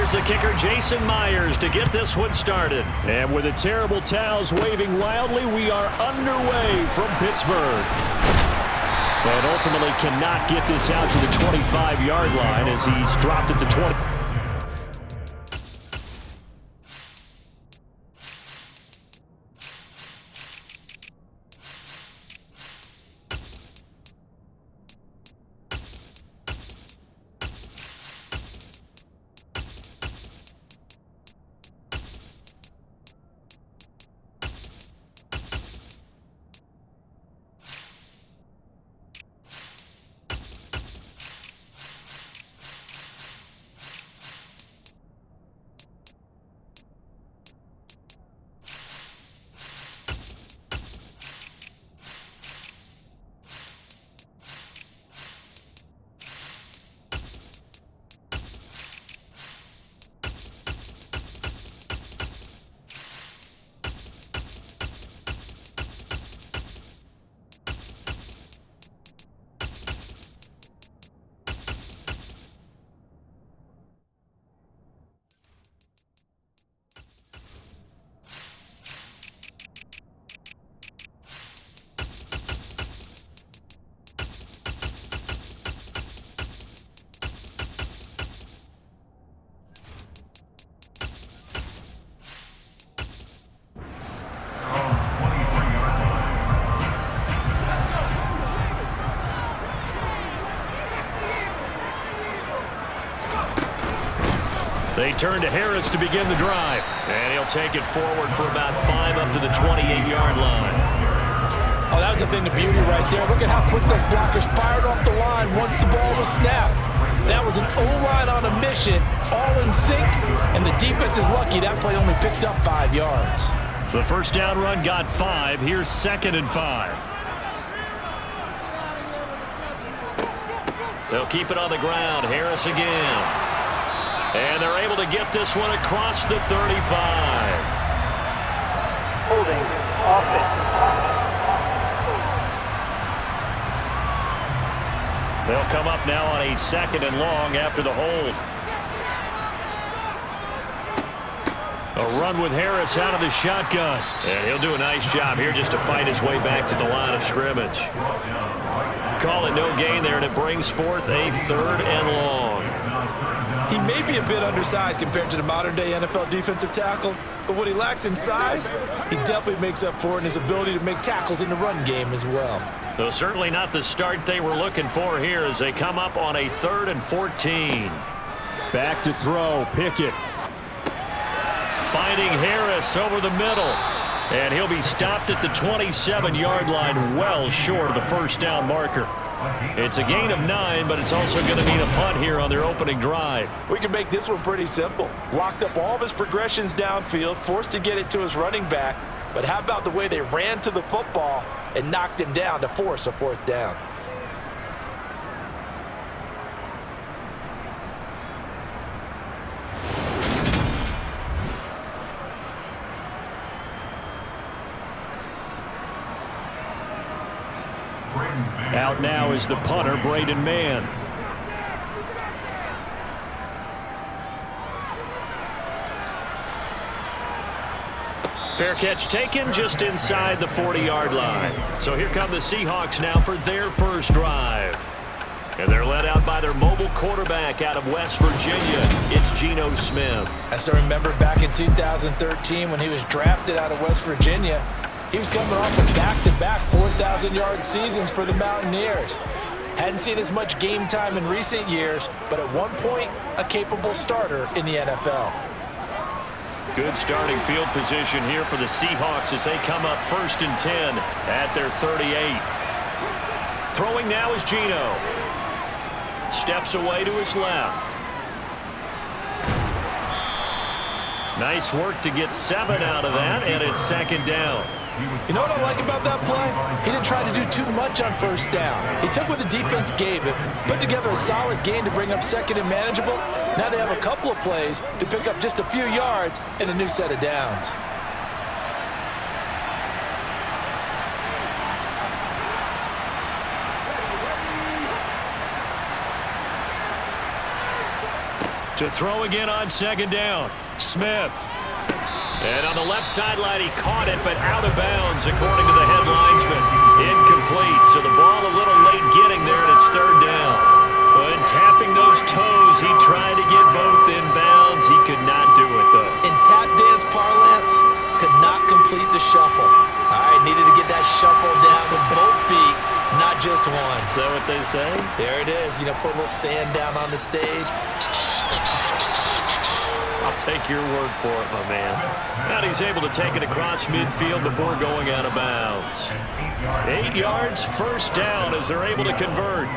Here's the kicker, Jason Myers, to get this one started. And with the terrible towels waving wildly, we are underway from Pittsburgh. And ultimately cannot get this out to the 25-yard line as he's dropped at the 20. They turn to Harris to begin the drive. And he'll take it forward for about 5 up to the 28-yard line. Oh, that was a thing of beauty right there. Look at how quick those blockers fired off the line once the ball was snapped. That was an O-line on a mission, all in sync, and the defense is lucky that play only picked up 5 yards. The first down run got 5. Here's 2nd and 5. They'll keep it on the ground. Harris again. And they're able to get this one across the 35. Holding offense. They'll come up now on a 2nd and long after the hold. A run with Harris out of the shotgun. And he'll do a nice job here just to fight his way back to the line of scrimmage. Call it no gain there, and it brings forth a 3rd and long. He may be a bit undersized compared to the modern-day NFL defensive tackle, but what he lacks in size, he definitely makes up for it in his ability to make tackles in the run game as well. Though certainly not the start they were looking for here as they come up on a 3rd and 14. Back to throw, Pickett. Finding Harris over the middle. And he'll be stopped at the 27-yard line, well short of the first down marker. It's a gain of 9, but it's also going to mean a punt here on their opening drive. We can make this one pretty simple. Locked up all of his progressions downfield, forced to get it to his running back. But how about the way they ran to the football and knocked him down to force a 4th down? Out now is the punter, Braden Mann. Fair catch taken just inside the 40-yard line. So here come the Seahawks now for their first drive. And they're led out by their mobile quarterback out of West Virginia. It's Geno Smith. I still remember back in 2013 when he was drafted out of West Virginia. He was coming off of back-to-back 4,000-yard seasons for the Mountaineers. Hadn't seen as much game time in recent years, but at one point, a capable starter in the NFL. Good starting field position here for the Seahawks as they come up 1st and 10 at their 38. Throwing now is Geno. Steps away to his left. Nice work to get 7 out of that, and it's 2nd down. You know what I like about that play? He didn't try to do too much on 1st down. He took what the defense gave him, put together a solid gain to bring up 2nd and manageable. Now they have a couple of plays to pick up just a few yards and a new set of downs. To throw again on second down. Smith. And on the left sideline, he caught it, but out of bounds, according to the head linesman. Incomplete, so the ball a little late getting there, and it's third down. When tapping those toes, he tried to get both in bounds. He could not do it, though. In tap dance parlance, could not complete the shuffle. All right, needed to get that shuffle down with both feet, not just one. Is that what they say? There it is. You know, put a little sand down on the stage. I'll take your word for it, my man. And he's able to take it across midfield before going out of bounds. 8 yards, first down as they're able to convert.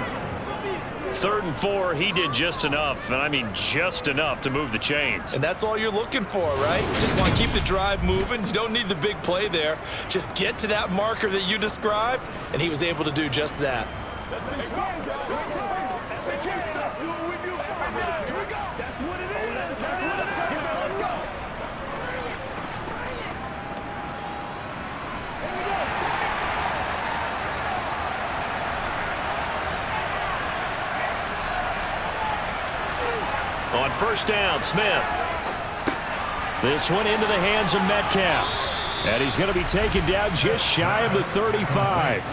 3rd and 4, he did just enough, and I mean just enough to move the chains. And that's all you're looking for, right? Just want to keep the drive moving. You don't need the big play there. Just get to that marker that you described, and he was able to do just that. On first down, Smith. This one into the hands of Metcalf. And he's going to be taken down just shy of the 35.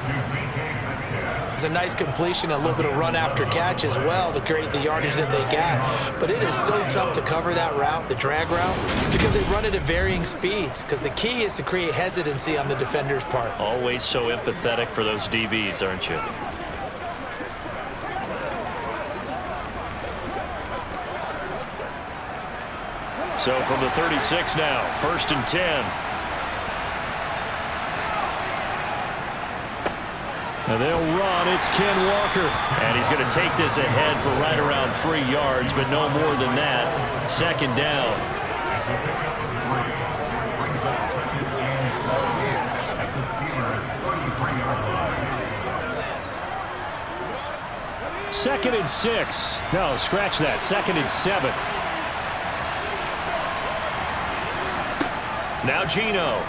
It's a nice completion, a little bit of run after catch as well to create the yardage that they got. But it is so tough to cover that route, the drag route, because they run it at varying speeds. Because the key is to create hesitancy on the defender's part. Always so empathetic for those DBs, aren't you? So from the 36 now, 1st and 10. And they'll run. It's Ken Walker. And he's going to take this ahead for right around 3 yards, but no more than that. 2nd down. Second and 6. No, scratch that. 2nd and 7. Now Geno.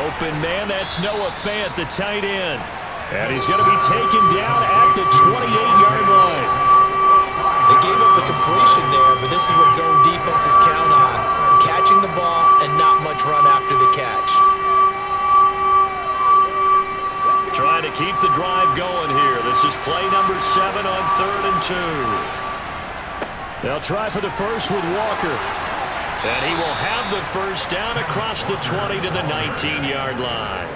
Open man, that's Noah Fant, the tight end. And he's going to be taken down at the 28-yard line. They gave up the completion there, but this is what zone defenses count on. Catching the ball and not much run after the catch. Trying to keep the drive going here. This is play number 7 on 3rd and 2. They'll try for the first with Walker. And he will have the first down across the 20 to the 19-yard line.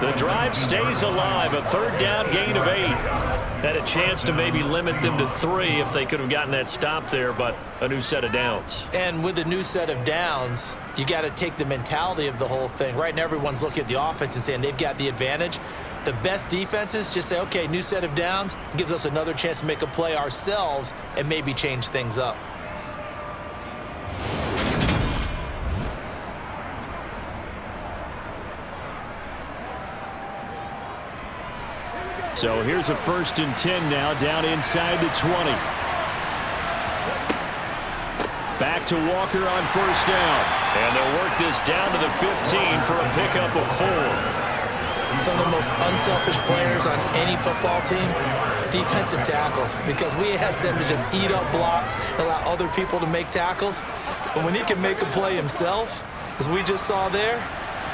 The drive stays alive, a 3rd down gain of 8. Had a chance to maybe limit them to 3 if they could have gotten that stop there, but a new set of downs. And with a new set of downs, you got to take the mentality of the whole thing. Right now, everyone's looking at the offense and saying they've got the advantage. The best defenses just say, okay, new set of downs, gives us another chance to make a play ourselves and maybe change things up. So here's a 1st and 10 now, down inside the 20. Back to Walker on 1st down. And they'll work this down to the 15 for a pickup of 4. Some of the most unselfish players on any football team, defensive tackles, because we ask them to just eat up blocks and allow other people to make tackles. But when he can make a play himself, as we just saw there,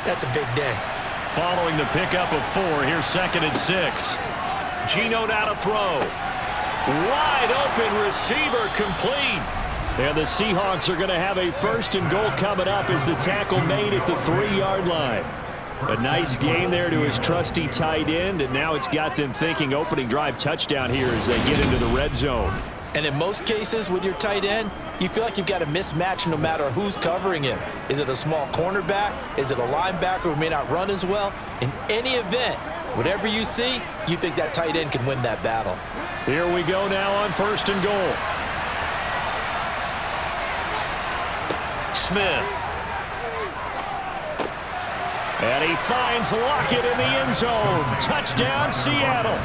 that's a big day. Following the pickup of 4, here's 2nd and 6. Geno now to throw. Wide open receiver complete. And the Seahawks are going to have a 1st and goal coming up as the tackle made at the 3-yard line. A nice gain there to his trusty tight end, and now it's got them thinking opening drive touchdown here as they get into the red zone. And in most cases with your tight end, you feel like you've got a mismatch no matter who's covering him. Is it a small cornerback? Is it a linebacker who may not run as well? In any event, whatever you see, you think that tight end can win that battle. Here we go now on 1st and goal. Smith. And he finds Lockett in the end zone. Touchdown, Seattle.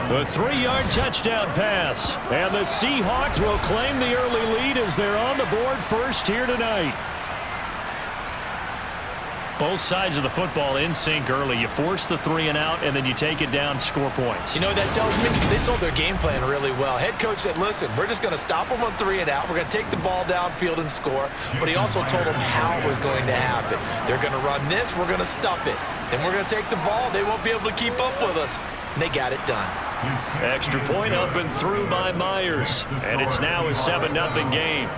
A 3-yard touchdown pass. And the Seahawks will claim the early lead as they're on the board first here tonight. Both sides of the football in sync early. You force the 3 and out, and then you take it down, score points. You know what that tells me? They sold their game plan really well. Head coach said, listen, we're just going to stop them on 3 and out. We're going to take the ball downfield and score. But he also told them how it was going to happen. They're going to run this. We're going to stuff it. Then we're going to take the ball. They won't be able to keep up with us. And they got it done. Extra point up and through by Myers. And it's now a 7-0 game.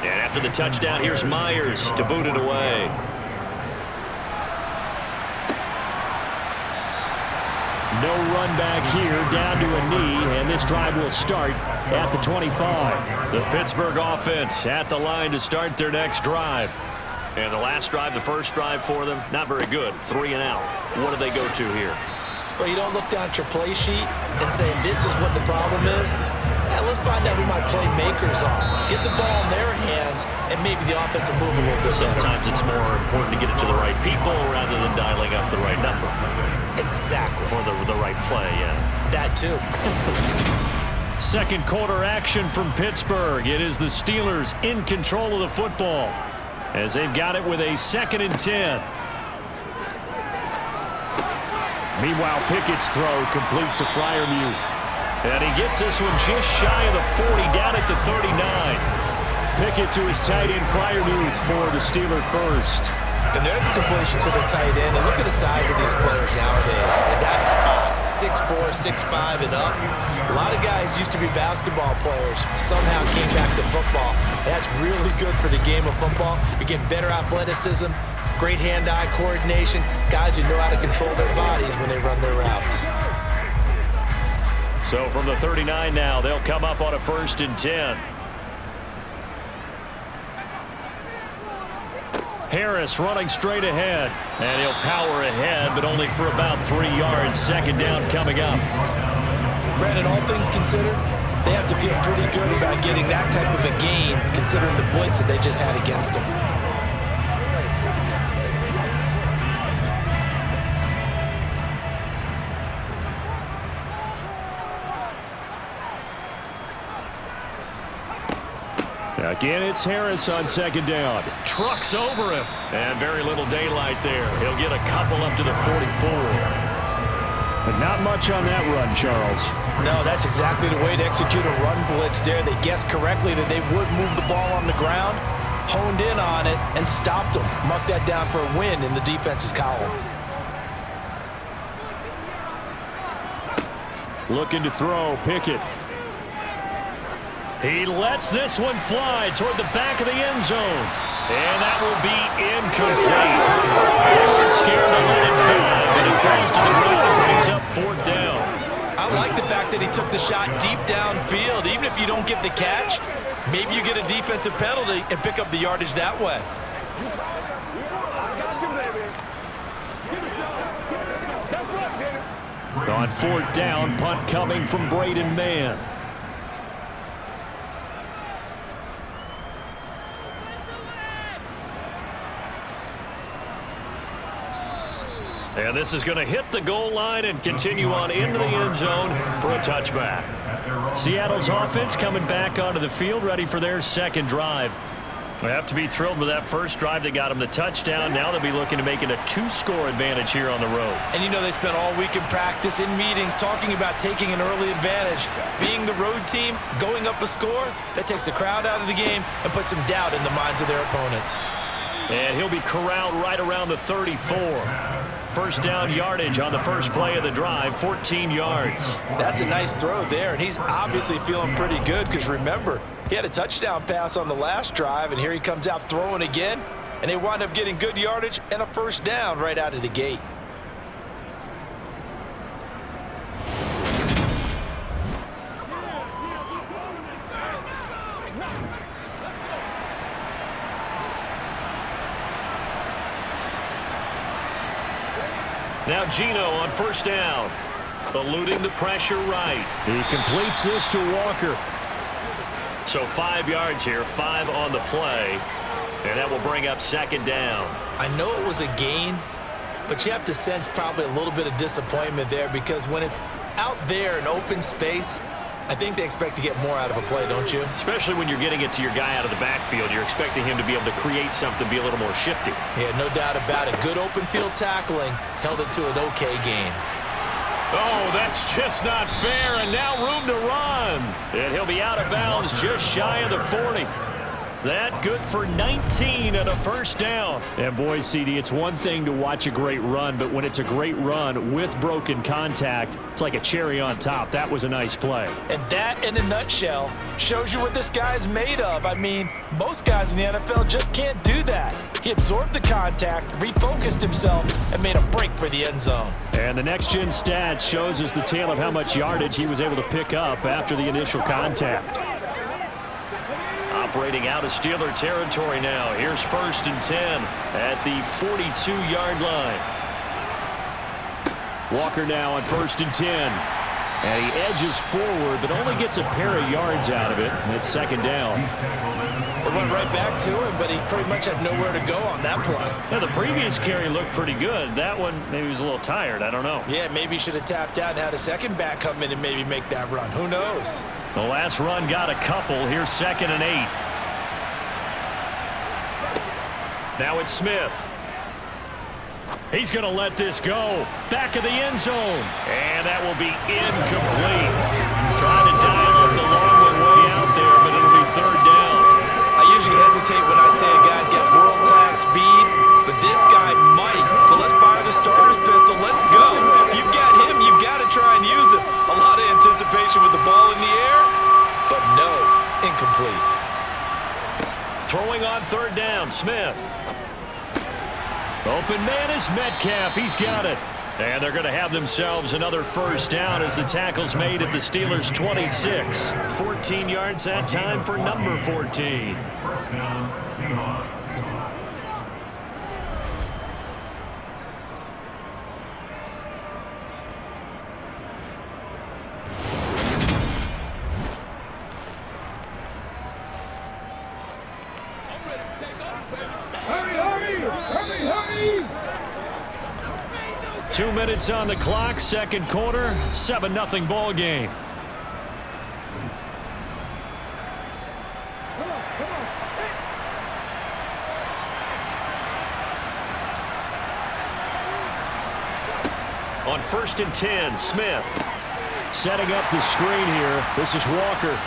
And after the touchdown, here's Myers to boot it away. No run back here, down to a knee, and this drive will start at the 25. The Pittsburgh offense at the line to start their next drive. And the last drive, the first drive for them, not very good. 3 and out. What do they go to here? Well, you don't look down at your play sheet and say, this is what the problem is. Yeah, let's find out who my playmakers are. Get the ball in their hands, and maybe the offense will move a little bit better. Sometimes it's more important to get it to the right people rather than dialing up the right number. Exactly. Or the right play, yeah. That too. Second quarter action from Pittsburgh. It is the Steelers in control of the football as they've got it with a 2nd and 10. Meanwhile, Pickett's throw complete to Freiermuth. And he gets this one just shy of the 40, down at the 39. Pickett to his tight end, Freiermuth, for the Steeler first. And there's a completion to the tight end. And look at the size of these players nowadays. At that spot, 6'4", 6'5", and up. A lot of guys used to be basketball players, somehow came back to football. That's really good for the game of football. You get better athleticism, great hand-eye coordination, guys who know how to control their bodies when they run their routes. So from the 39 now, they'll come up on a 1st and 10. Harris running straight ahead, and he'll power ahead, but only for about 3 yards. 2nd down coming up. Brandon, all things considered, they have to feel pretty good about getting that type of a gain, considering the blitz that they just had against them. Again, it's Harris on 2nd down. Trucks over him. And very little daylight there. He'll get a couple up to the 44. But not much on that run, Charles. No, that's exactly the way to execute a run blitz there. They guessed correctly that they would move the ball on the ground, honed in on it, and stopped them. Mark that down for a win in the defense's column. Looking to throw, Pickett. He lets this one fly toward the back of the end zone. And that will be incomplete. Everyone's scared to let it fly, but it falls to the ground and brings up 4th down. I like the fact that he took the shot deep downfield. Even if you don't get the catch, maybe you get a defensive penalty and pick up the yardage that way. On 4th down, punt coming from Braden Mann. And this is going to hit the goal line and continue on into the end zone for a touchback. Seattle's offense coming back onto the field, ready for their 2nd drive. They have to be thrilled with that first drive. They got them the touchdown. Now they'll be looking to make it a 2-score advantage here on the road. And you know they spent all week in practice, in meetings, talking about taking an early advantage. Being the road team, going up a score, that takes the crowd out of the game and puts some doubt in the minds of their opponents. And he'll be corralled right around the 34. First down yardage on the first play of the drive, 14 yards. That's a nice throw there, and he's obviously feeling pretty good because remember, he had a touchdown pass on the last drive, and here he comes out throwing again, and they wind up getting good yardage and a 1st down right out of the gate. Now Geno on first down. Eluding the pressure right. He completes this to Walker. So 5 yards here, 5 on the play. And that will bring up second down. I know it was a gain, but you have to sense probably a little bit of disappointment there because when it's out there in open space, I think they expect to get more out of a play, don't you? Especially when you're getting it to your guy out of the backfield. You're expecting him to be able to create something, be a little more shifty. Yeah, no doubt about it. Good open field tackling held it to an okay gain. Oh, that's just not fair, and now room to run. And he'll be out of bounds just shy of the 40. That good for 19 and a first down. And boy, CD, it's one thing to watch a great run, but when it's a great run with broken contact, it's like a cherry on top. That was a nice play. And that, in a nutshell, shows you what this guy's made of. I mean, most guys in the NFL just can't do that. He absorbed the contact, refocused himself, and made a break for the end zone. And the next-gen stats shows us the tale of how much yardage he was able to pick up after the initial contact. Operating out of Steeler territory now. Here's 1st and 10 at the 42-yard line. Walker now on 1st and 10. And he edges forward, but only gets a pair of yards out of it. And it's second down. It went right back to him, but he pretty much had nowhere to go on that play. Yeah, the previous carry looked pretty good. That one, maybe he was a little tired. I don't know. Yeah, maybe he should have tapped out and had a second back come in and maybe make that run. Who knows? The last run got a couple. Here's 2nd and 8. Now it's Smith. He's going to let this go. Back of the end zone. And that will be incomplete. Trying to dial up the long way out there, but it'll be 3rd down. I usually hesitate when I say a guy's got world-class speed, but this guy might. So let's fire the starter's pistol. Let's go. If you've got him, you've got to try and use him. A lot of anticipation with the ball in the air, but no, incomplete. Throwing on 3rd down, Smith. Open man is Metcalf. He's got it. And they're going to have themselves another first down as the tackle's made at the Steelers' 26. 14 yards that time for number 14. First down, Seahawks. 2 minutes on the clock, second quarter, 7-0 ball game. On 1st and 10, Smith. Setting up the screen here. This is Walker.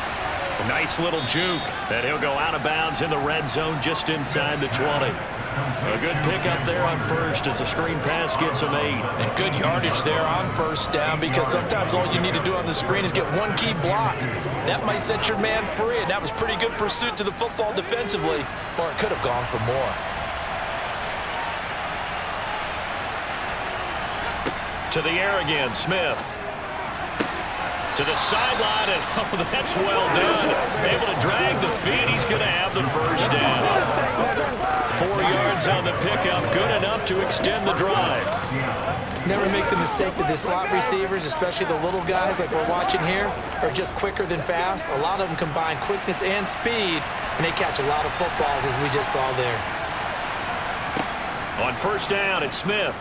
A nice little juke, and he'll go out of bounds in the red zone just inside the 20. A good pickup there on first as the screen pass gets him 8. And good yardage there on first down because sometimes all you need to do on the screen is get one key block. That might set your man free, and that was pretty good pursuit to the football defensively, or it could have gone for more. To the air again, Smith. To the sideline, and oh, that's well done. Able to drag the feet. He's going to have the first down. 4 yards on the pickup, good enough to extend the drive. Never make the mistake that the slot receivers, especially the little guys like we're watching here, are just quicker than fast. A lot of them combine quickness and speed, and they catch a lot of footballs, as we just saw there. On first down, it's Smith.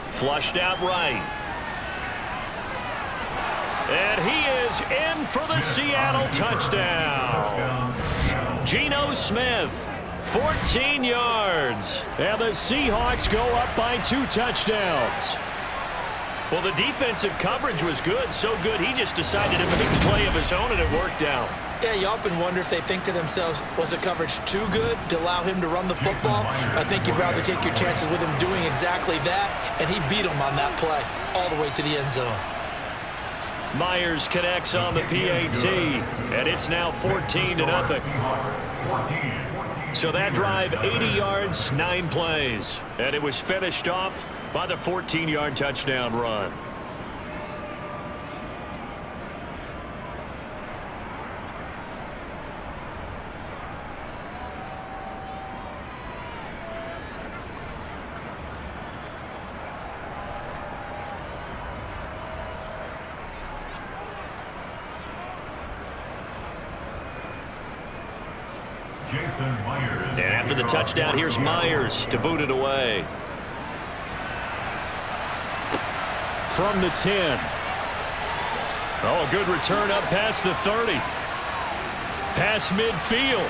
Flushed out right. And he is in for the Seattle touchdown. Geno Smith, 14 yards. And the Seahawks go up by 2 touchdowns. Well, the defensive coverage was good, so good he just decided to make a play of his own, and it worked out. Yeah, you often wonder if they think to themselves, was the coverage too good to allow him to run the football? I think you'd rather take your chances with him doing exactly that, and he beat him on that play all the way to the end zone. Myers connects on the PAT, and it's now 14-0. So that drive, 80 yards, 9 plays. And it was finished off by the 14-yard touchdown run. And after the touchdown, here's Myers to boot it away. From the 10. Oh, a good return up past the 30. Past midfield.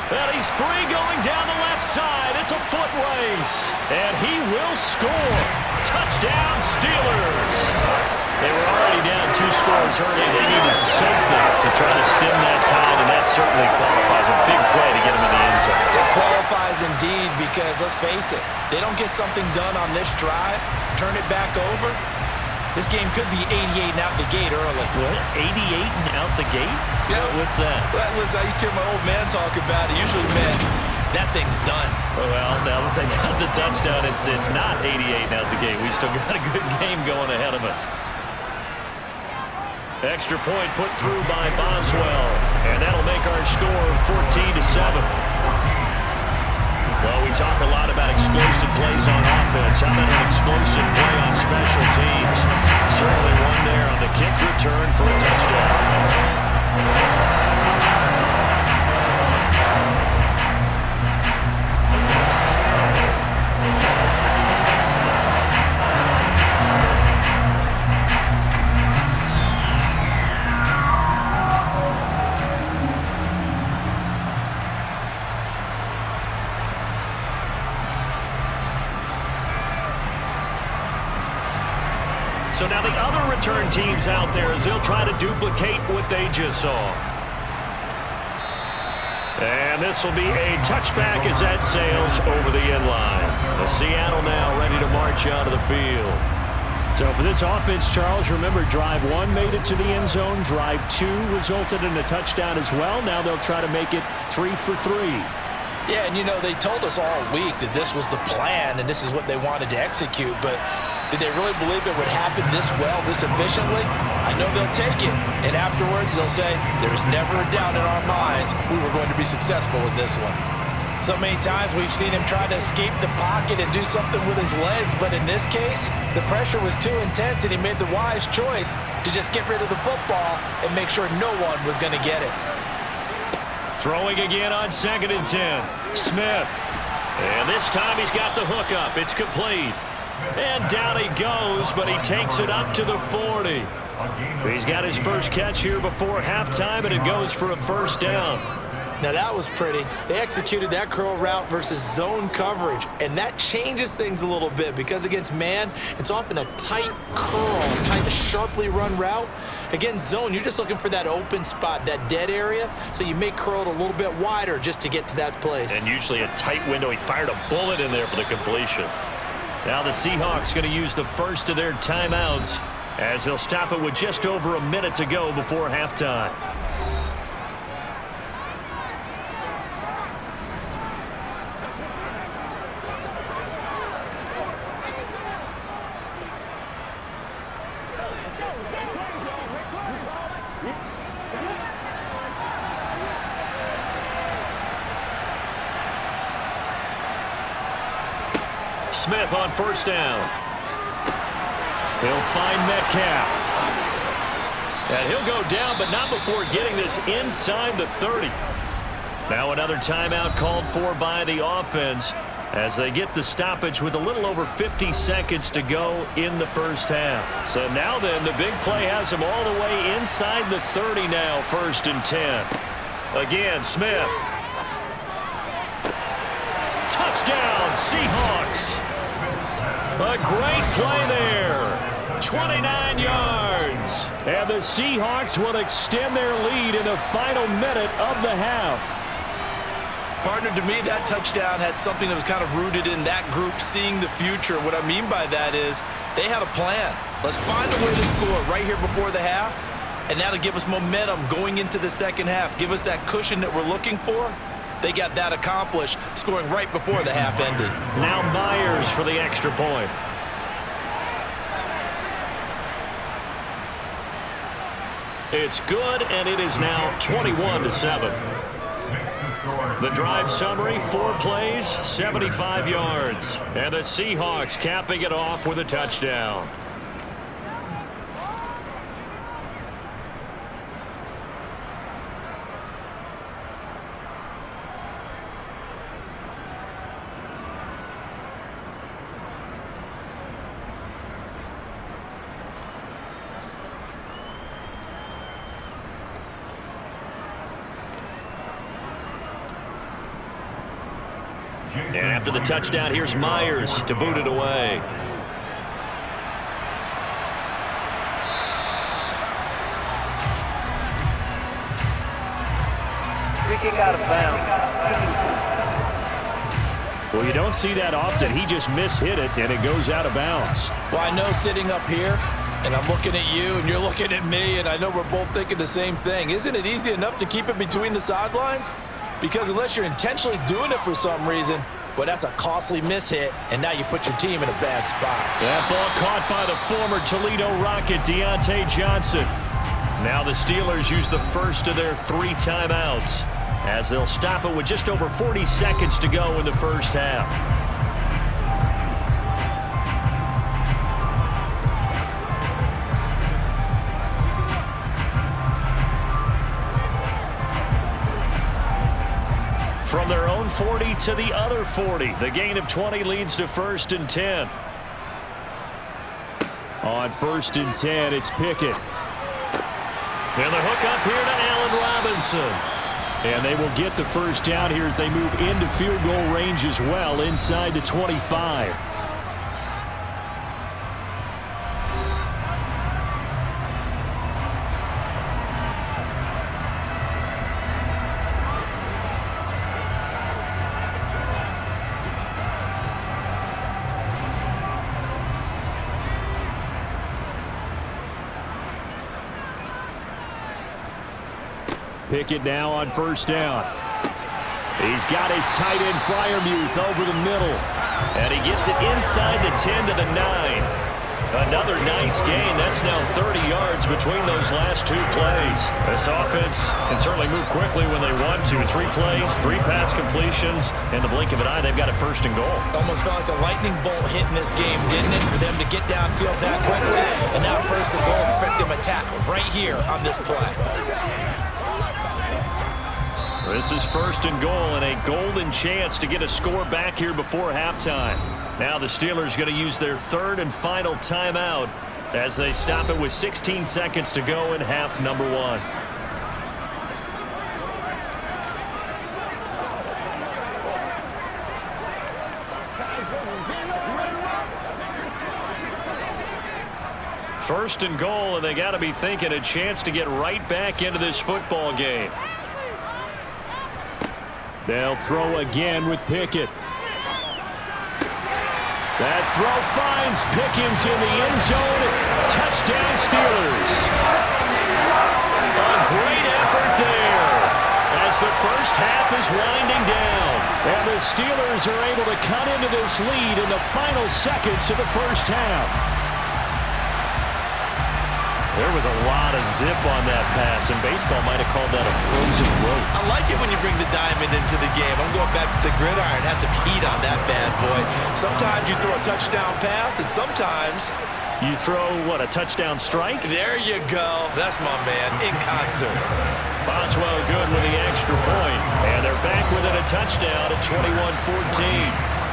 And he's free going down the left side. It's a foot race. And he will score. Touchdown, Steelers. They were already down 2 scores early. They needed something to try to stem that tide, and that certainly qualifies. A big play to get them in the end zone. It qualifies indeed because, let's face it, they don't get something done on this drive, turn it back over, this game could be 88 and out the gate early. What? 88 and out the gate? Yeah. What's that? Well, listen, I used to hear my old man talk about it. Usually meant that thing's done. Well, now that they got the touchdown, it's not 88 and out the gate. We still got a good game going ahead of us. Extra point put through by Boswell, and that'll make our score 14-7. Well, we talk a lot about explosive plays on offense. How about an explosive play on special teams? Certainly one there on the kick return for a touchdown. So now the other return teams out there as they'll try to duplicate what they just saw. And this will be a touchback as that sails over the end line. The Seattle now ready to march out of the field. So for this offense, Charles, remember drive 1 made it to the end zone. Drive 2 resulted in a touchdown as well. Now they'll try to make it 3 for 3. Yeah, and you know, they told us all week that this was the plan and this is what they wanted to execute, but did they really believe it would happen this well, this efficiently? I know they'll take it, and afterwards they'll say, there's never a doubt in our minds we were going to be successful in this one. So many times we've seen him try to escape the pocket and do something with his legs, but in this case, the pressure was too intense and he made the wise choice to just get rid of the football and make sure no one was going to get it. Throwing again on 2nd and 10. Smith. And this time he's got the hook up. It's complete. And down he goes, but he takes it up to the 40. He's got his first catch here before halftime, and it goes for a first down. Now that was pretty. They executed that curl route versus zone coverage, and that changes things a little bit because against man, it's often a tight curl, tight, sharply run route. Against zone, you're just looking for that open spot, that dead area, so you may curl it a little bit wider just to get to that place. And usually a tight window. He fired a bullet in there for the completion. Now the Seahawks going to use the first of their timeouts as they'll stop it with just over a minute to go before halftime. Smith on first down. He'll find Metcalf. And he'll go down, but not before getting this inside the 30. Now another timeout called for by the offense as they get the stoppage with a little over 50 seconds to go in the first half. So now then, the big play has him all the way inside the 30 now, 1st and 10. Again, Smith. Touchdown, Seahawks. A great play there. 29 yards. And the Seahawks will extend their lead in the final minute of the half. Partner, to me, that touchdown had something that was kind of rooted in that group seeing the future. What I mean by that is they had a plan. Let's find a way to score right here before the half, and that'll give us momentum going into the second half. Give us that cushion that we're looking for. They got that accomplished, scoring right before the half ended. Now Myers for the extra point. It's good, and it is now 21-7. The drive summary, 4 plays, 75 yards. And the Seahawks capping it off with a touchdown. And after the touchdown, here's Myers to boot it away. Free kick out of bounds. Well, you don't see that often. He just mishit it, and it goes out of bounds. Well, I know sitting up here, and I'm looking at you, and you're looking at me, and I know we're both thinking the same thing. Isn't it easy enough to keep it between the sidelines? Because unless you're intentionally doing it for some reason, but that's a costly mishit, and now you put your team in a bad spot. That ball caught by the former Toledo Rocket, Deontay Johnson. Now the Steelers use the first of their 3 timeouts, as they'll stop it with just over 40 seconds to go in the first half. From their own 40 to the other 40, the gain of 20 leads to 1st and 10. On 1st and 10, it's Pickett. And the hook up here to Allen Robinson. And they will get the first down here as they move into field goal range as well, inside the 25. Pickett now on 1st down. He's got his tight end Freiermuth over the middle. And he gets it inside the 10 to the 9. Another nice gain. That's now 30 yards between those last 2 plays. This offense can certainly move quickly when they want to. 3 plays, 3 pass completions. In the blink of an eye, they've got it 1st and goal. Almost felt like a lightning bolt hit in this game, didn't it? For them to get downfield that quickly. And now 1st and goal, expect them to tackle right here on this play. This is 1st and goal and a golden chance to get a score back here before halftime. Now the Steelers going to use their 3rd and final timeout as they stop it with 16 seconds to go in half number 1. First and goal, and they got to be thinking a chance to get right back into this football game. They'll throw again with Pickett. That throw finds Pickens in the end zone. Touchdown Steelers. A great effort there as the first half is winding down. And the Steelers are able to cut into this lead in the final seconds of the first half. There was a lot of zip on that pass, and baseball might have called that a frozen rope. I like it when you bring the diamond into the game. I'm going back to the gridiron. Had some heat on that bad boy. Sometimes you throw a touchdown pass, and sometimes you throw, what, a touchdown strike? There you go. That's my man, in concert. Boswell good with the extra point, and they're back within a touchdown at 21-14.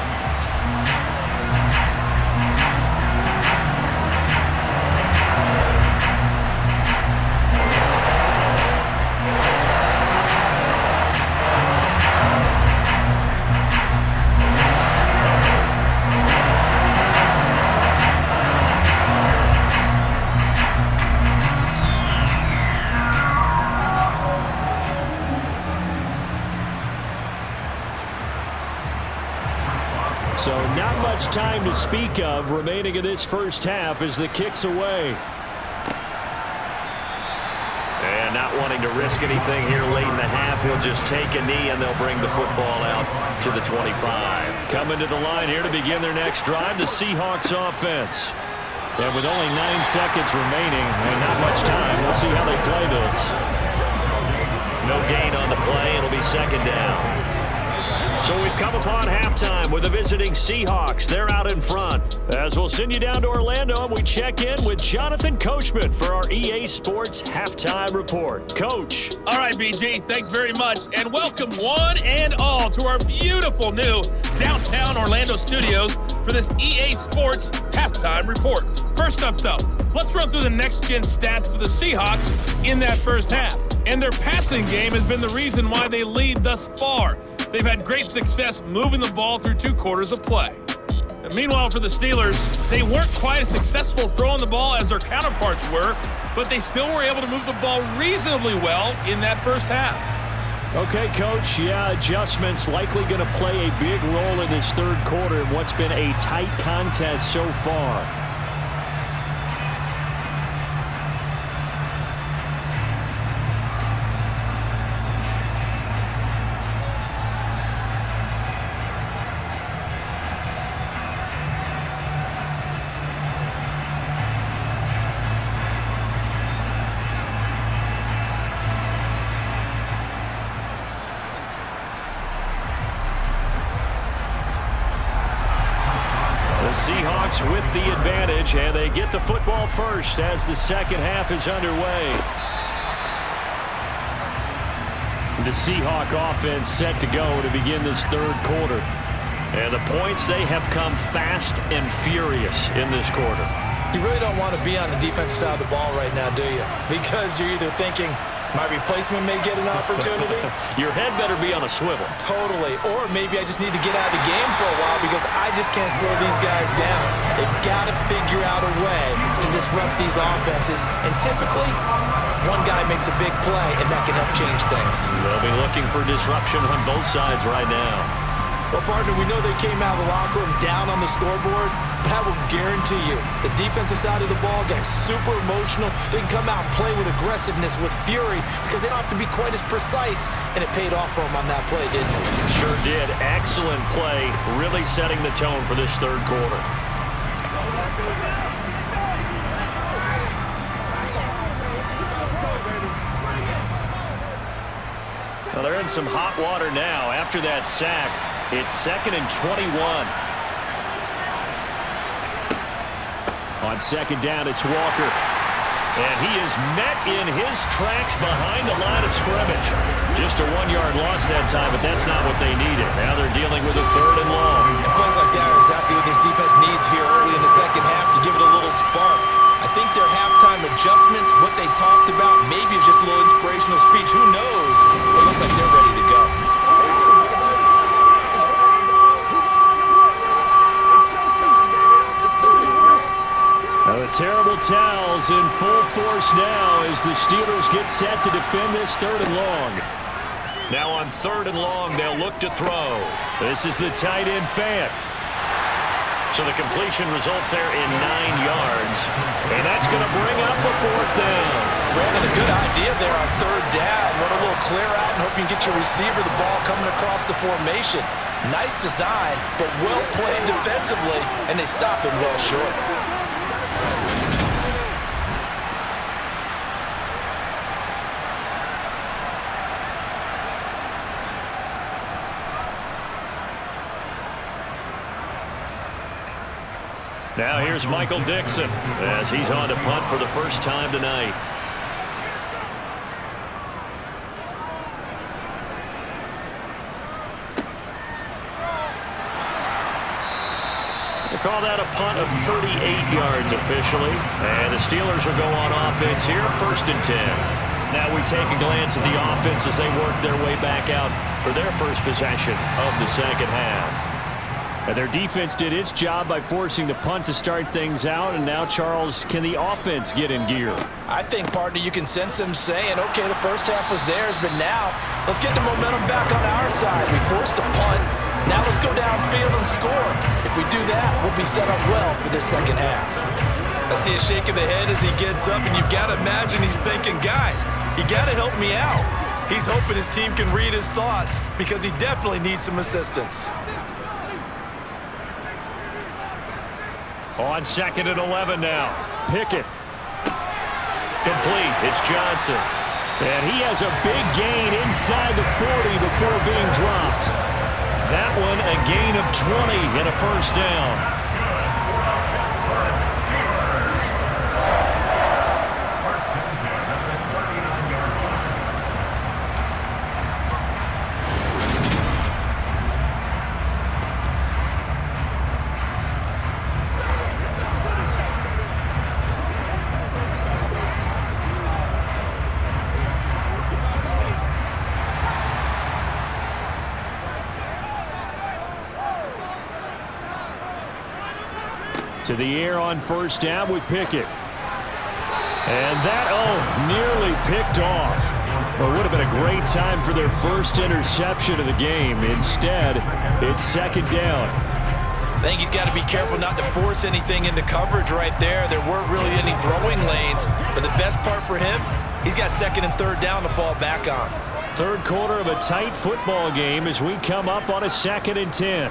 So not much time to speak of remaining in this first half as the kick's away. And not wanting to risk anything here late in the half, he'll just take a knee and they'll bring the football out to the 25. Coming to the line here to begin their next drive, the Seahawks offense. And with only 9 seconds remaining and not much time, we'll see how they play this. No gain on the play. It'll be 2nd down. So we've come upon halftime with the visiting Seahawks. They're out in front. As we'll send you down to Orlando, and we check in with Jonathan Coachman for our EA Sports Halftime Report. Coach. All right, BG, thanks very much. And welcome one and all to our beautiful new downtown Orlando studios for this EA Sports Halftime Report. First up, though, let's run through the next-gen stats for the Seahawks in that first half. And their passing game has been the reason why they lead thus far. they've had great success moving the ball through 2 quarters of play. And meanwhile, for the Steelers, they weren't quite as successful throwing the ball as their counterparts were, but they still were able to move the ball reasonably well in that first half. Okay, Coach, yeah, adjustments likely going to play a big role in this third quarter in what's been a tight contest so far. Seahawks with the advantage, and they get the football first as the second half is underway. The Seahawk offense set to go to begin this third quarter. And the points, they have come fast and furious in this quarter. You really don't want to be on the defensive side of the ball right now, do you? Because you're either thinking, my replacement may get an opportunity. Your head better be on a swivel. Totally. Or maybe I just need to get out of the game for a while because I just can't slow these guys down. They've got to figure out a way to disrupt these offenses. And typically, one guy makes a big play, and that can help change things. They'll be looking for disruption on both sides right now. Well, partner, we know they came out of the locker room down on the scoreboard, but I will guarantee you the defensive side of the ball got super emotional. They can come out and play with aggressiveness, with fury, because they don't have to be quite as precise, and it paid off for them on that play, didn't it? Sure did. Excellent play, really setting the tone for this third quarter. Well, they're in some hot water now after that sack. It's 2nd and 21. On second down, it's Walker. And he is met in his tracks behind the line of scrimmage. Just a 1-yard loss that time, but that's not what they needed. Now they're dealing with a 3rd and long. And plays like that are exactly what this defense needs here early in the second half to give it a little spark. I think their halftime adjustments, what they talked about, maybe it's just a little inspirational speech. Who knows? It looks like they're ready to go. Now the terrible towels in full force now as the Steelers get set to defend this 3rd and long. Now on 3rd and long, they'll look to throw. This is the tight end Fant. So the completion results there in 9 yards. And that's going to bring up a 4th down. Brandon, a good idea there on 3rd down. Run a little clear out and hope you can get your receiver the ball coming across the formation. Nice design, but well played defensively, and they stop it well short. Now here's Michael Dixon as he's on to punt for the first time tonight. They call that a punt of 38 yards officially. And the Steelers will go on offense here, 1st and 10. Now we take a glance at the offense as they work their way back out for their first possession of the second half. And their defense did its job by forcing the punt to start things out. And now, Charles, can the offense get in gear? I think, partner, you can sense them saying, okay, the first half was theirs, but now let's get the momentum back on our side. We forced a punt. Now let's go downfield and score. If we do that, we'll be set up well for this second half. I see a shake of the head as he gets up, and you've got to imagine he's thinking, guys, you got to help me out. He's hoping his team can read his thoughts because he definitely needs some assistance. On 2nd and 11 now. Pickett. Complete. It's Johnson. And he has a big gain inside the 40 before being dropped. That one a gain of 20 and a first down. To the air on first down with Pickett. And that, nearly picked off. Well, it would have been a great time for their first interception of the game. Instead, it's second down. I think he's got to be careful not to force anything into coverage right there. There weren't really any throwing lanes, but the best part for him, he's got second and third down to fall back on. Third quarter of a tight football game as we come up on a 2nd and 10.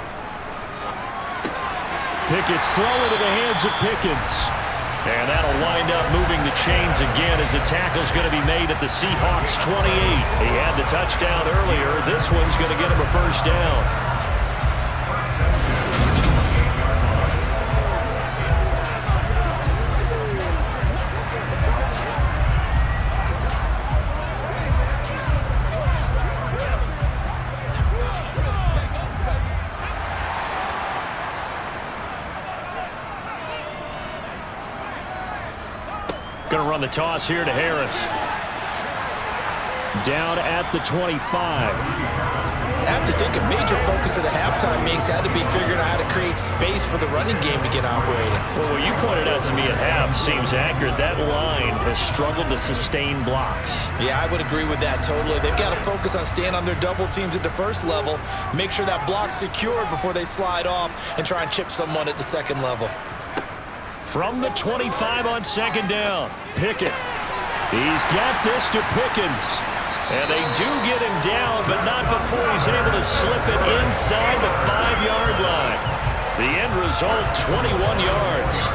Pickett's throw into the hands of Pickens. And that'll wind up moving the chains again as the tackle's going to be made at the Seahawks 28. He had the touchdown earlier. This one's going to get him a first down. Going to run the toss here to Harris. Down at the 25. I have to think a major focus of the halftime meetings had to be figuring out how to create space for the running game to get operating. Well, what you pointed out to me at half seems accurate. That line has struggled to sustain blocks. Yeah, I would agree with that totally. They've got to focus on staying on their double teams at the first level, make sure that block's secured before they slide off and try and chip someone at the second level. From the 25 on second down, Pickett. He's got this to Pickens. And they do get him down, but not before he's able to slip it inside the 5-yard line. The end result, 21 yards.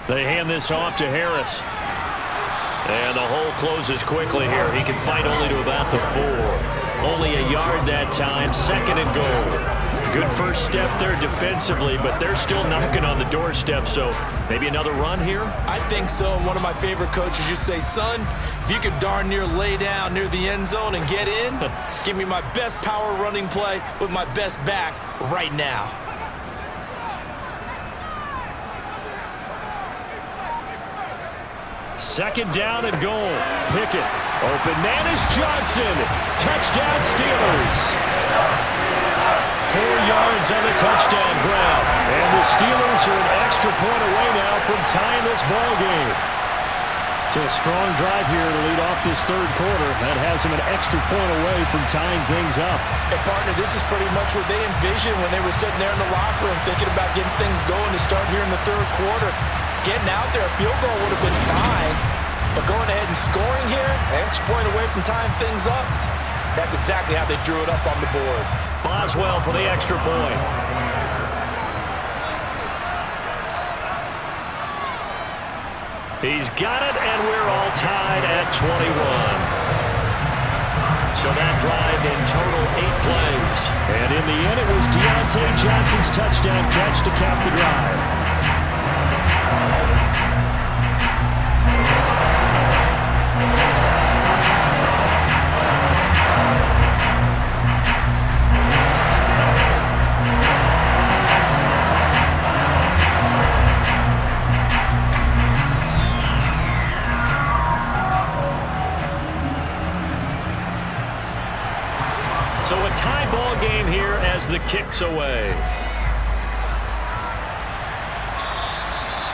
They hand this off to Harris. And the hole closes quickly here. He can fight only to about the 4. Only a yard that time. Second and goal. Good first step there defensively, but they're still knocking on the doorstep, so maybe another run here? I think so. One of my favorite coaches used to say, son, if you could darn near lay down near the end zone and get in, give me my best power running play with my best back right now. Second down and goal. Pickett. Open man is Johnson. Touchdown Steelers. 4 yards on the touchdown grab. And the Steelers are an extra point away now from tying this ball game. So a strong drive here to lead off this third quarter. That has them an extra point away from tying things up. Hey, partner, this is pretty much what they envisioned when they were sitting there in the locker room thinking about getting things going to start here in the third quarter. Getting out there, a field goal would have been fine. But going ahead and scoring here, an extra point away from tying things up, that's exactly how they drew it up on the board. Boswell for the extra point. He's got it, and we're all tied at 21. So that drive in total 8 plays. And in the end, it was Deontay Johnson's touchdown catch to cap the drive. So a tie ball game here as the kick's away.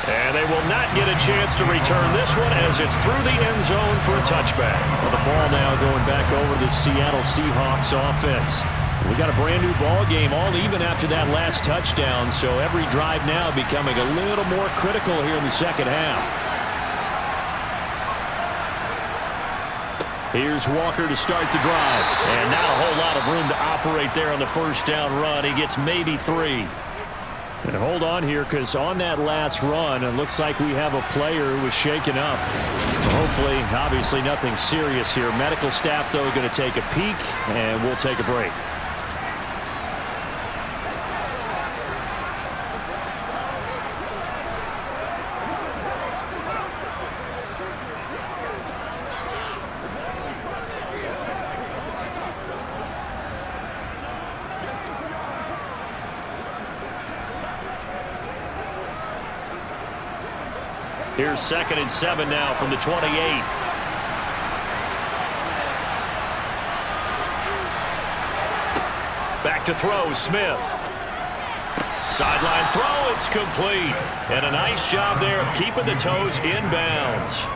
And they will not get a chance to return this one as it's through the end zone for a touchback. Well, the ball now going back over to the Seattle Seahawks offense. We got a brand new ball game, all even after that last touchdown, so every drive now becoming a little more critical here in the second half. Here's Walker to start the drive. And not a whole lot of room to operate there on the first down run. He gets maybe 3. And hold on here, because on that last run, it looks like we have a player who was shaken up. Hopefully, obviously nothing serious here. Medical staff, though, going to take a peek, and we'll take a break. Here's 2nd and 7 now from the 28. Back to throw, Smith. Sideline throw, it's complete. And a nice job there of keeping the toes in bounds.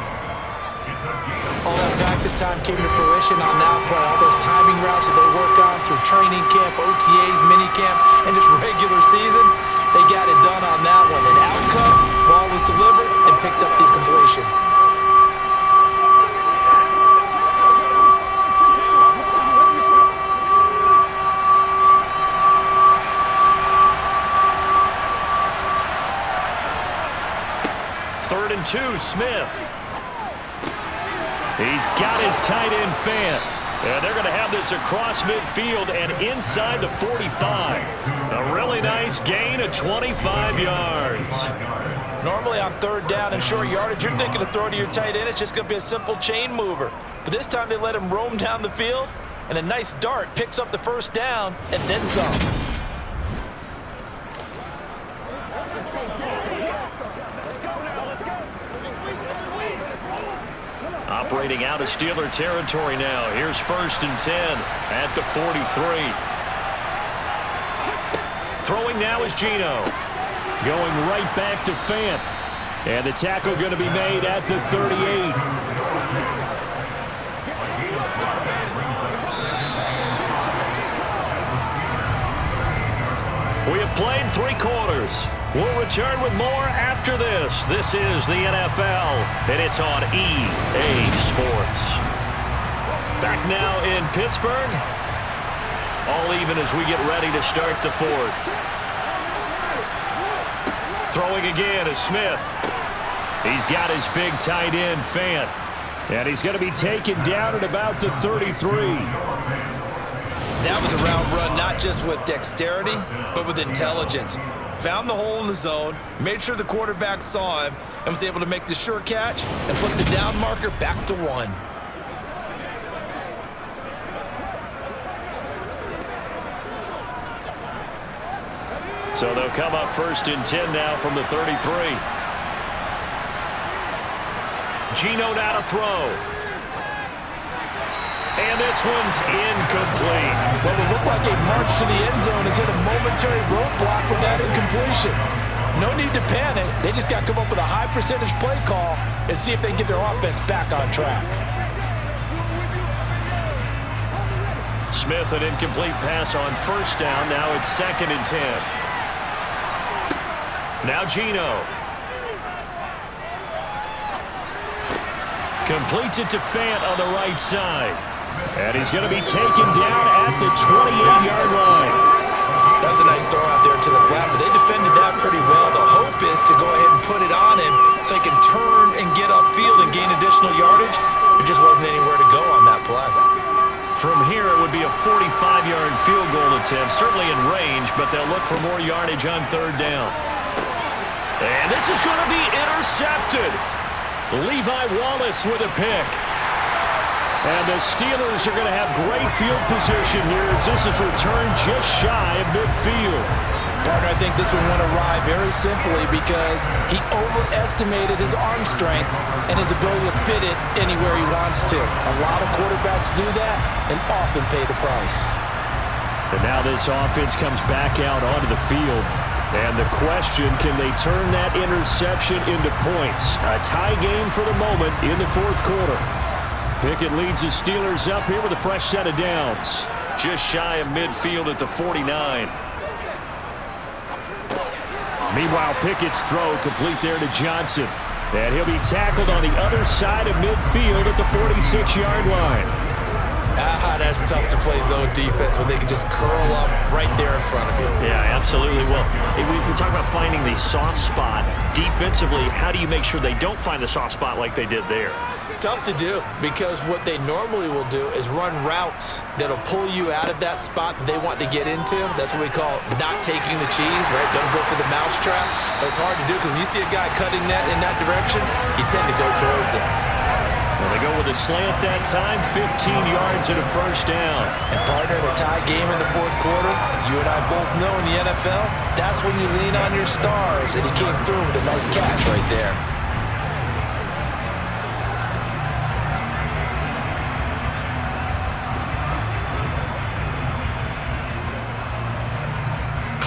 All that practice time came to fruition on that play. All those timing routes that they work on through training camp, OTAs, minicamp, and just regular season, they got it done on that one. An outcome, ball was delivered, and picked up the completion. Third and 2, Smith. He's got his tight end Fant. And they're going to have this across midfield and inside the 45. A really nice gain of 25 yards. Normally on 3rd down and short yardage, you're thinking of throwing to your tight end. It's just going to be a simple chain mover. But this time they let him roam down the field, and a nice dart picks up the 1st down and then some. Operating out of Steeler territory now. Here's 1st and 10 at the 43. Throwing now is Geno. Going right back to Fant. And the tackle going to be made at the 38. We have played 3 quarters. We'll return with more after this. This is the NFL, and it's on EA Sports. Back now in Pittsburgh. All even as we get ready to start the 4th. Throwing again is Smith. He's got his big tight end, Fant. And he's going to be taken down at about the 33. That was a route run not just with dexterity, but with intelligence. Found the hole in the zone, made sure the quarterback saw him, and was able to make the sure catch and flip the down marker back to 1. So they'll come up 1st and 10 now from the 33. Geno now to throw. And this one's incomplete. What would look like a march to the end zone is hit a momentary roadblock with that incompletion. No need to panic. They just got to come up with a high percentage play call and see if they can get their offense back on track. Smith, an incomplete pass on 1st down. Now it's 2nd and 10. Now Geno. Completes it to Fant on the right side. And he's going to be taken down at the 28-yard line. That was a nice throw out there to the flat, but they defended that pretty well. The hope is to go ahead and put it on him so he can turn and get upfield and gain additional yardage. There just wasn't anywhere to go on that play. From here, it would be a 45-yard field goal attempt, certainly in range, but they'll look for more yardage on 3rd down. And this is going to be intercepted. Levi Wallace with a pick. And the Steelers are going to have great field position here as this is returned just shy of midfield. Partner, I think this one went awry very simply because he overestimated his arm strength and his ability to fit it anywhere he wants to. A lot of quarterbacks do that and often pay the price. And now this offense comes back out onto the field. And the question, can they turn that interception into points? A tie game for the moment in the 4th quarter. Pickett leads the Steelers up here with a fresh set of downs. Just shy of midfield at the 49. Meanwhile, Pickett's throw complete there to Johnson. And he'll be tackled on the other side of midfield at the 46-yard line. That's tough to play zone defense when they can just curl up right there in front of you. Yeah, absolutely. Well, we talk about finding the soft spot. Defensively, how do you make sure they don't find the soft spot like they did there? Tough to do because what they normally will do is run routes that'll pull you out of that spot that they want to get into. That's what we call not taking the cheese, right? Don't go for the mousetrap. But it's hard to do because when you see a guy cutting that in that direction, you tend to go towards him. Well, they go with a slant that time, 15 yards and a 1st down. And partner, in a tie game in the 4th quarter, you and I both know in the NFL, that's when you lean on your stars, and he came through with a nice catch right there.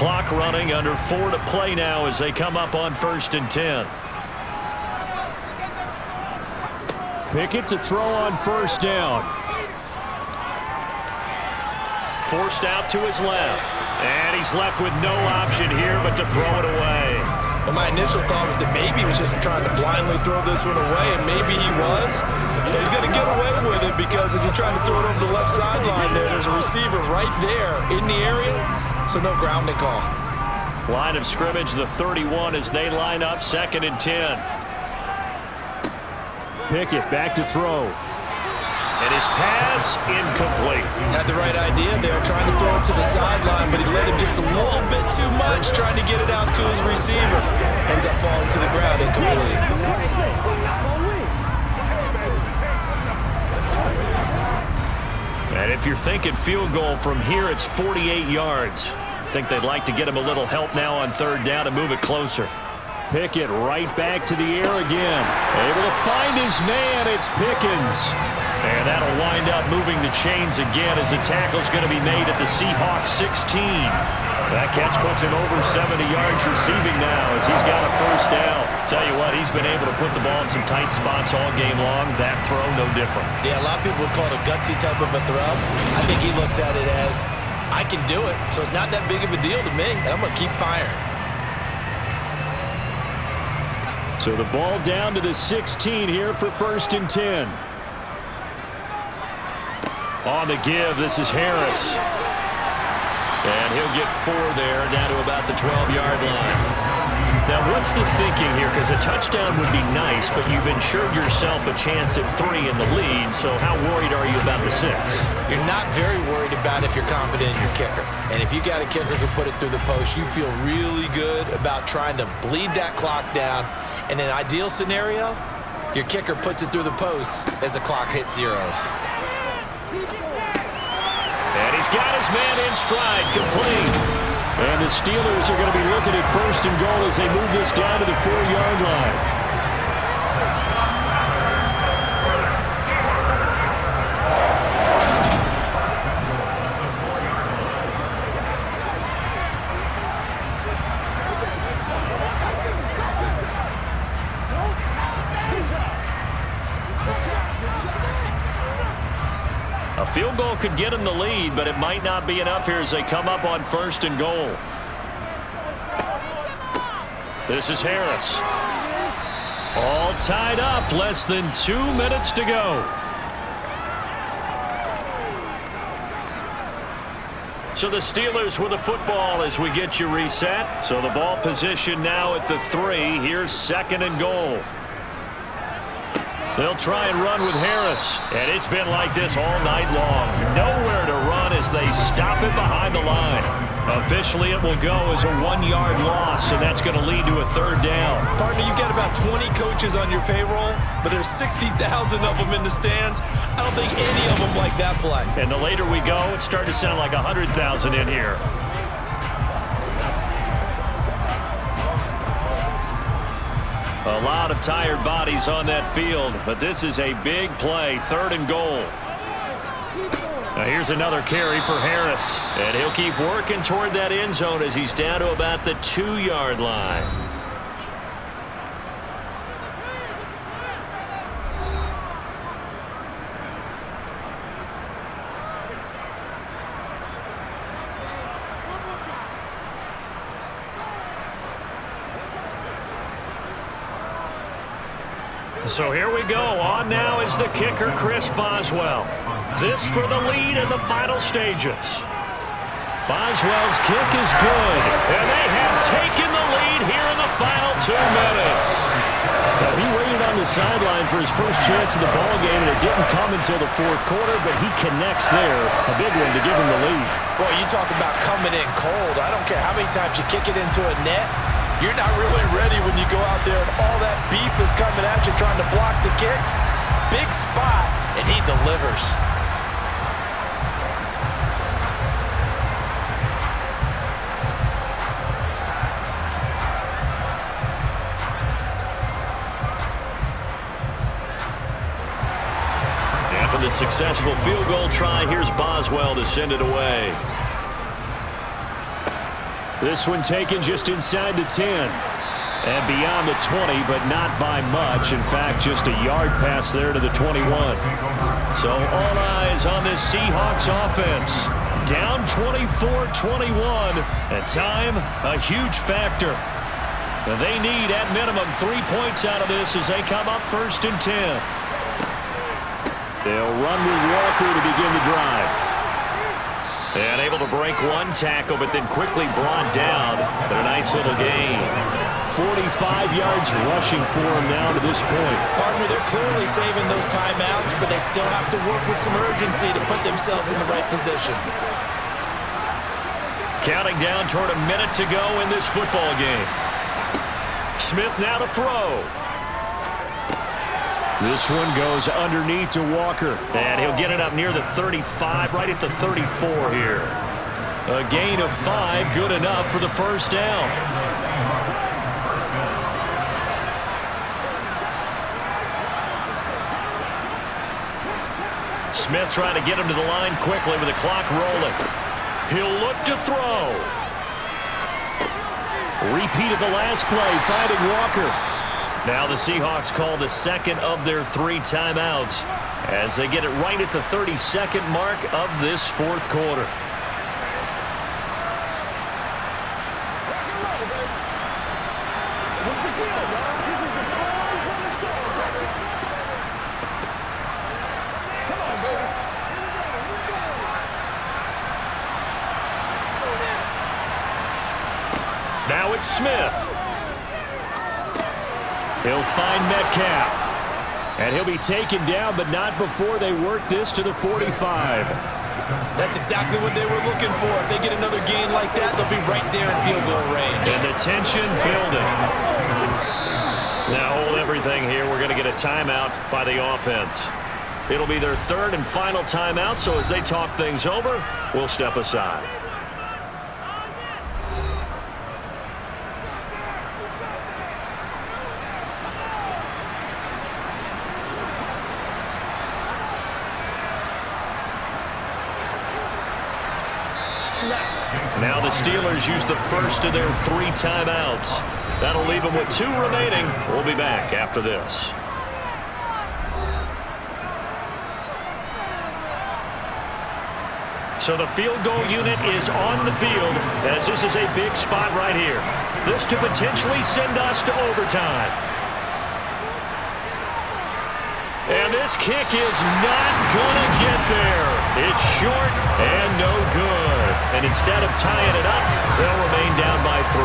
Clock running, under 4 to play now as they come up on 1st and 10. Pickett to throw on 1st down. Forced out to his left. And he's left with no option here but to throw it away. Well, my initial thought was that maybe he was just trying to blindly throw this one away, and maybe he was. But he's going to get away with it because as he tried to throw it over the left sideline there's a receiver right there in the area, so no grounding call. Line of scrimmage, the 31 as they line up 2nd and 10. Pickett back to throw. And his pass incomplete. Had the right idea there, trying to throw it to the sideline, but he let him just a little bit too much, trying to get it out to his receiver. Ends up falling to the ground incomplete. And if you're thinking field goal from here, it's 48 yards. I think they'd like to get him a little help now on 3rd down and move it closer. Pickett right back to the air again. Able to find his man. It's Pickens. And that'll wind up moving the chains again as the tackle's going to be made at the Seahawks 16. That catch puts him over 70 yards receiving now as he's got a 1st down. Tell you what, he's been able to put the ball in some tight spots all game long. That throw, no different. Yeah, a lot of people would call it a gutsy type of a throw. I think he looks at it as, I can do it, so it's not that big of a deal to me, and I'm going to keep firing. So the ball down to the 16 here for 1st and 10. On the give, this is Harris. And he'll get 4 there, down to about the 12-yard line. Now, what's the thinking here? Because a touchdown would be nice, but you've ensured yourself a chance at 3 in the lead, so how worried are you about the 6? You're not very worried about if you're confident in your kicker. And if you got a kicker who put it through the post, you feel really good about trying to bleed that clock down. In an ideal scenario, your kicker puts it through the post as the clock hits zeros. And he's got his man in stride, complete. And the Steelers are going to be looking at 1st and goal as they move this down to the 4-yard line. A field goal could get him the lead, but it might not be enough here as they come up on 1st and goal. This is Harris. All tied up, less than 2 minutes to go. So the Steelers with the football as we get you reset. So the ball position now at the 3. Here's 2nd and goal. They'll try and run with Harris, and it's been like this all night long. Nowhere to run as they stop it behind the line. Officially, it will go as a 1-yard loss, and that's going to lead to a 3rd down. Partner, you've got about 20 coaches on your payroll, but there's 60,000 of them in the stands. I don't think any of them like that play. And the later we go, it's starting to sound like 100,000 in here. A lot of tired bodies on that field, but this is a big play, 3rd and goal. Now here's another carry for Harris, and he'll keep working toward that end zone as he's down to about the 2-yard line. So here we go. On now is the kicker, Chris Boswell. This for the lead in the final stages. Boswell's kick is good, and they have taken the lead here in the final 2 minutes. So he waited on the sideline for his first chance in the ballgame, and it didn't come until the 4th quarter, but he connects there. A big one to give him the lead. Boy, you talk about coming in cold. I don't care how many times you kick it into a net. You're not really ready when you go out there and all that beef is coming at you trying to block the kick. Big spot, and he delivers. After the successful field goal try, here's Boswell to send it away. This one taken just inside the 10. And beyond the 20, but not by much. In fact, just a yard pass there to the 21. So all eyes on this Seahawks offense. Down 24-21. At time, a huge factor. They need, at minimum, 3 points out of this as they come up 1st and 10. They'll run with Walker to begin the drive. And able to break one tackle, but then quickly brought down. But a nice little gain. 45 yards rushing for him now to this point. Partner, they're clearly saving those timeouts, but they still have to work with some urgency to put themselves in the right position. Counting down toward a minute to go in this football game. Smith now to throw. This one goes underneath to Walker. And he'll get it up near the 35, right at the 34 here. A gain of 5, good enough for the first down. Smith trying to get him to the line quickly with the clock rolling. He'll look to throw. Repeat of the last play, finding Walker. Now the Seahawks call the second of their 3 timeouts as they get it right at the 32nd mark of this 4th quarter. Now it's Smith. He'll find Metcalf. And he'll be taken down, but not before they work this to the 45. That's exactly what they were looking for. If they get another gain like that, they'll be right there in field goal range. And the tension building. Now hold everything here. We're going to get a timeout by the offense. It'll be their 3rd and final timeout, so as they talk things over, we'll step aside. Now the Steelers use the first of their 3 timeouts. That'll leave them with 2 remaining. We'll be back after this. So the field goal unit is on the field as this is a big spot right here. This to potentially send us to overtime. And this kick is not going to get there. It's short and no good. And instead of tying it up, they'll remain down by 3.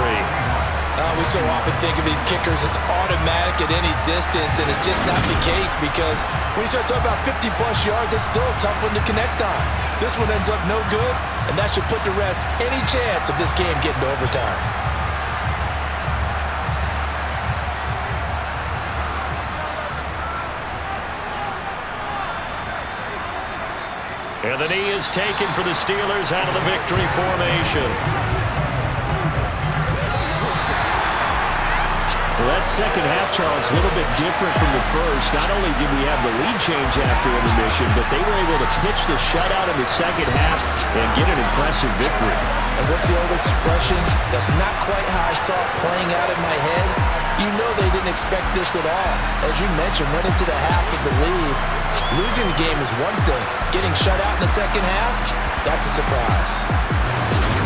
We so often think of these kickers as automatic at any distance, and it's just not the case because when you start talking about 50-plus yards, it's still a tough one to connect on. This one ends up no good, and that should put to rest any chance of this game getting to overtime. And the knee is taken for the Steelers out of the victory formation. Well, that second half, Charles, a little bit different from the first. Not only did we have the lead change after intermission, but they were able to pitch the shutout in the second half and get an impressive victory. And what's the old expression? That's not quite how I saw it playing out in my head. You know they didn't expect this at all. As you mentioned, went into the half of the lead. Losing the game is one thing. Getting shut out in the second half, that's a surprise.